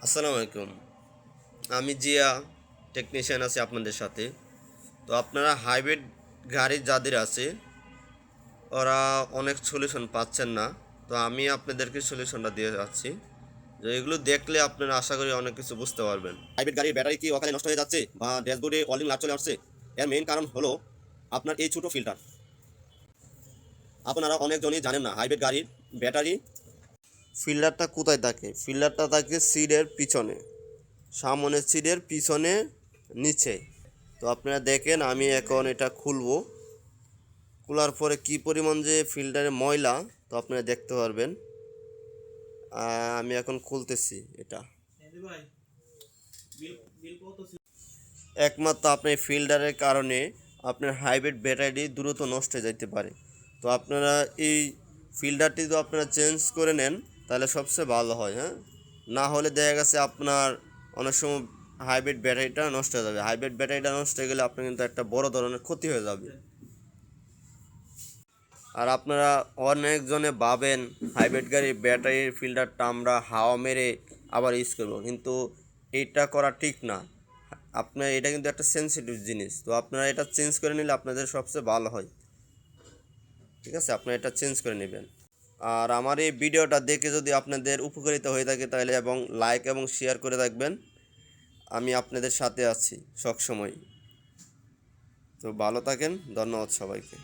আসসালামু আলাইকুম। আমি জিয়া টেকনিশিয়ান আছি আপনাদের সাথে। তো আপনারা হাইব্রিড গাড়ি যাদের আছে ওরা অনেক সলিউশন পাচ্ছেন না। তো আমি আপনাদেরকে সলিউশনটা দিয়ে যাচ্ছি। যে এগুলো দেখলে আপনারা আশা করি অনেক কিছু বুঝতে পারবেন। হাইব্রিড গাড়ির ব্যাটারি কি অকালে নষ্ট হয়ে যাচ্ছে বা ড্যাশবোর্ডে ওয়ার্নিং লাইট চলে আসছে? এর মেইন কারণ হলো আপনার এই ছোট ফিল্টার। আপনারা অনেকজনই জানেন না হাইব্রিড গাড়ির ব্যাটারি ফিল্টারটা কোথায় থাকে। ফিল্টারটা থাকে সিটের পিছনে, সামনের সিটের পিছনে নিচে। তো আপনারা দেখেন আমি এখন এটা খুলবো, খোলার পরে কি পরিমাণ যে ফিল্টারে ময়লা তো আপনারা দেখতে পারবেন। আমি এখন খুলতেছি এটা। একমাত্র আপনার ফিল্টারের কারণে আপনার হাইব্রিড ব্যাটারি দ্রুত নষ্ট হয়ে যেতে পারে। তো আপনারা এই ফিল্টারটি যদি আপনারা চেঞ্জ করে নেন তাহলে সবচেয়ে ভালো হয়। হ্যাঁ, না হলে দেখা গেছে আপনার অনেক সময় হাইব্রিড ব্যাটারিটা নষ্ট হয়ে যাবে। হাইব্রিড ব্যাটারিটা নষ্ট হয়ে গেলে আপনার কিন্তু একটা বড় ধরনের ক্ষতি হয়ে যাবে। আর আপনারা অনেকজনে ভাবেন হাইব্রিড গাড়ির ব্যাটারির ফিল্টারটা আমরা হাওয়া মেরে আবার ইউজ করবো, কিন্তু এটা করা ঠিক না। আপনার এটা কিন্তু একটা সেন্সিটিভ জিনিস, তো আপনারা এটা চেঞ্জ করে নিলে আপনাদের সবচেয়ে ভালো হয়। ঠিক আছে, আপনারা এটা চেঞ্জ করে নেবেন। আর আমার এই ভিডিওটা দেখে যদি আপনাদের উপকারিতা হয়ে থাকে তাহলে এবং লাইক এবং শেয়ার করে রাখবেন। আমি আপনাদের সাথে আছি সবসময়। তো ভালো থাকেন, ধন্যবাদ সবাইকে।